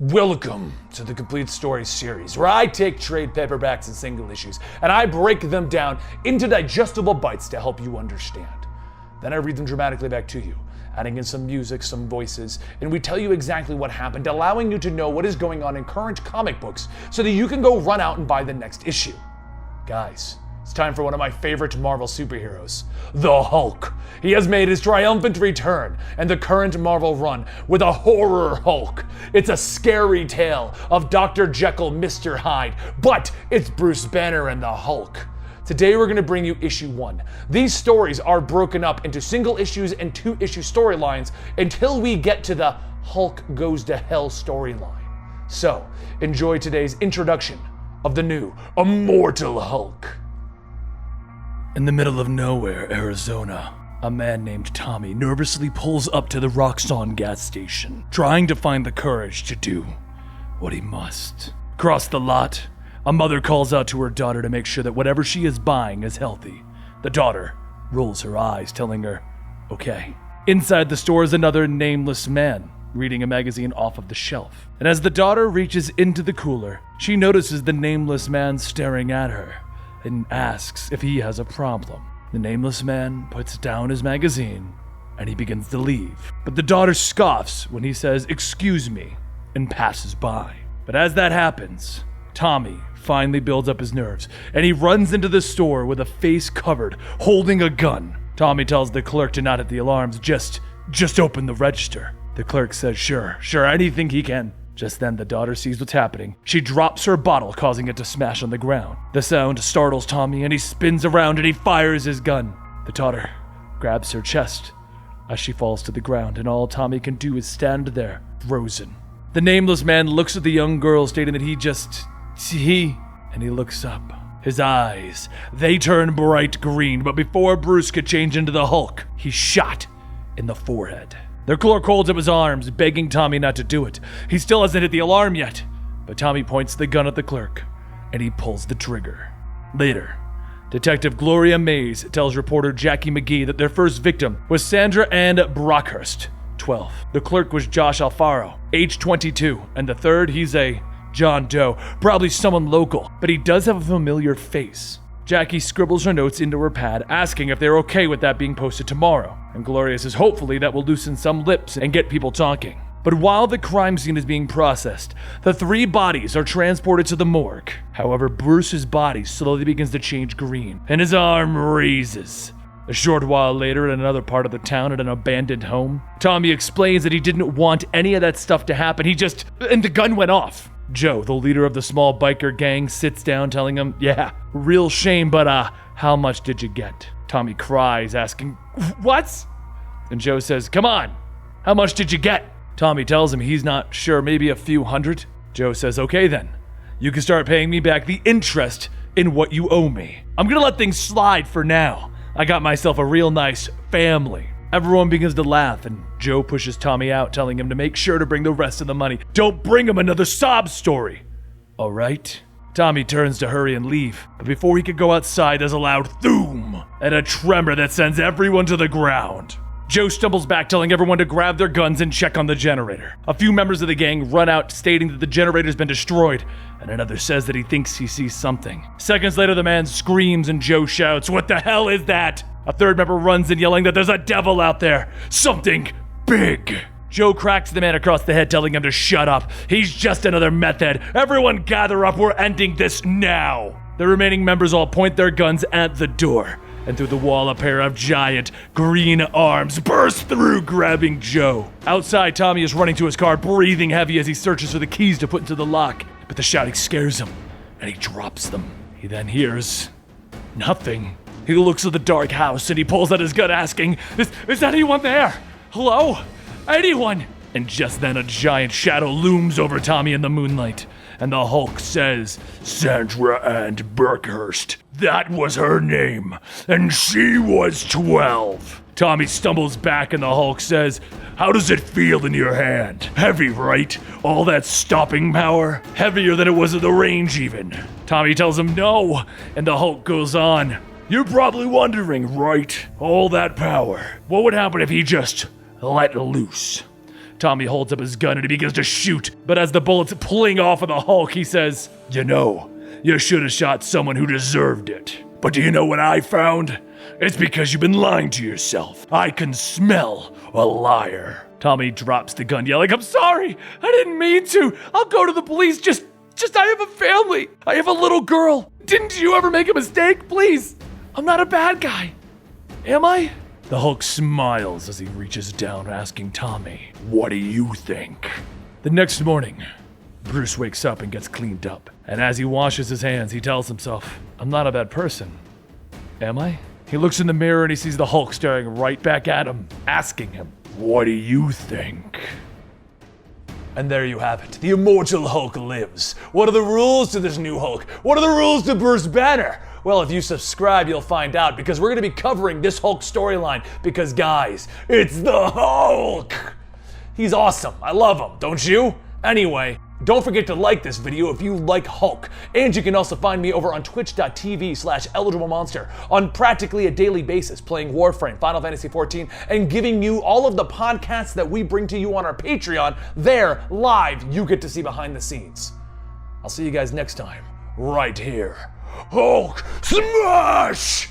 Welcome to the Complete Story series, where I take trade paperbacks and single issues, and I break them down into digestible bites to help you understand. Then I read them dramatically back to you, adding in some music, some voices, and we tell you exactly what happened, allowing you to know what is going on in current comic books so that you can go run out and buy the next issue. Guys, it's time for one of my favorite Marvel superheroes, the Hulk. He has made his triumphant return in the current Marvel run with a horror Hulk. It's a scary tale of Dr. Jekyll, Mr. Hyde, but it's Bruce Banner and the Hulk. Today we're going to bring you issue 1. These stories are broken up into single issues and 2-issue storylines until we get to the Hulk Goes to Hell storyline. So, enjoy today's introduction of the new Immortal Hulk. In the middle of nowhere, Arizona, a man named Tommy nervously pulls up to the Roxxon gas station, trying to find the courage to do what he must. Across the lot, a mother calls out to her daughter to make sure that whatever she is buying is healthy. The daughter rolls her eyes, telling her, okay. Inside the store is another nameless man, reading a magazine off of the shelf. And as the daughter reaches into the cooler, she notices the nameless man staring at her and asks if he has a problem. The nameless man puts down his magazine and he begins to leave. But the daughter scoffs when he says, "Excuse me," and passes by. But as that happens, Tommy finally builds up his nerves and he runs into the store with a face covered, holding a gun. Tommy tells the clerk to not hit the alarms, just open the register. The clerk says, sure, anything he can. Just then, the daughter sees what's happening. She drops her bottle, causing it to smash on the ground. The sound startles Tommy, and he spins around and he fires his gun. The daughter grabs her chest as she falls to the ground, and all Tommy can do is stand there, frozen. The nameless man looks at the young girl, stating that and he looks up. His eyes, they turn bright green, but before Bruce could change into the Hulk, he's shot in the forehead. The clerk holds up his arms, begging Tommy not to do it. He still hasn't hit the alarm yet, but Tommy points the gun at the clerk, and he pulls the trigger. Later, Detective Gloria Mays tells reporter Jackie McGee that their first victim was Sandra Ann Brockhurst, 12. The clerk was Josh Alfaro, age 22, and the third, he's a John Doe, probably someone local, but he does have a familiar face. Jackie scribbles her notes into her pad, asking if they're okay with that being posted tomorrow, and Gloria says hopefully that will loosen some lips and get people talking. But while the crime scene is being processed, the 3 bodies are transported to the morgue. However, Bruce's body slowly begins to change green, and his arm raises. A short while later, in another part of the town at an abandoned home, Tommy explains that he didn't want any of that stuff to happen, and the gun went off. Joe, the leader of the small biker gang, sits down telling him, yeah, real shame, but how much did you get? Tommy cries, asking, what? And Joe says, come on, how much did you get? Tommy tells him he's not sure, maybe a few hundred. Joe says, okay then, you can start paying me back the interest in what you owe me. I'm gonna let things slide for now. I got myself a real nice family. Everyone begins to laugh, and Joe pushes Tommy out, telling him to make sure to bring the rest of the money. Don't bring him another sob story. All right. Tommy turns to hurry and leave, but before he could go outside, there's a loud thoom and a tremor that sends everyone to the ground. Joe stumbles back, telling everyone to grab their guns and check on the generator. A few members of the gang run out, stating that the generator's been destroyed, and another says that he thinks he sees something. Seconds later, the man screams and Joe shouts, what the hell is that? A third member runs in, yelling that there's a devil out there. Something big. Joe cracks the man across the head, telling him to shut up. He's just another meth head. Everyone gather up, we're ending this now. The remaining members all point their guns at the door, and through the wall a pair of giant green arms burst through, grabbing Joe. Outside, Tommy is running to his car, breathing heavy as he searches for the keys to put into the lock, but the shouting scares him, and he drops them. He then hears nothing. He looks at the dark house and he pulls out his gun, asking, Is anyone there? Hello? Anyone? And just then a giant shadow looms over Tommy in the moonlight, and the Hulk says, Sandra Ann Brockhurst. That was her name, and she was 12. Tommy stumbles back and the Hulk says, how does it feel in your hand? Heavy, right? All that stopping power? Heavier than it was at the range even. Tommy tells him no, and the Hulk goes on. You're probably wondering, right? All that power. What would happen if he just let loose? Tommy holds up his gun and he begins to shoot, but as the bullets pulling off of the Hulk, he says, "You know, you should have shot someone who deserved it. But do you know what I found? It's because you've been lying to yourself. I can smell a liar." Tommy drops the gun, yelling, "I'm sorry, I didn't mean to. I'll go to the police. Just I have a family. I have a little girl. Didn't you ever make a mistake? Please, I'm not a bad guy. Am I?" The Hulk smiles as he reaches down, asking Tommy, "What do you think?" The next morning, Bruce wakes up and gets cleaned up. And as he washes his hands, he tells himself, "I'm not a bad person. Am I?" He looks in the mirror and he sees the Hulk staring right back at him, asking him, "What do you think?" And there you have it. The Immortal Hulk lives. What are the rules to this new Hulk? What are the rules to Bruce Banner? Well, if you subscribe, you'll find out, because we're going to be covering this Hulk storyline, because guys, it's the Hulk! He's awesome. I love him, don't you? Anyway, don't forget to like this video if you like Hulk. And you can also find me over on twitch.tv/EligibleMonster on practically a daily basis, playing Warframe, Final Fantasy XIV, and giving you all of the podcasts that we bring to you on our Patreon. There, live, you get to see behind the scenes. I'll see you guys next time, right here. Hulk smash!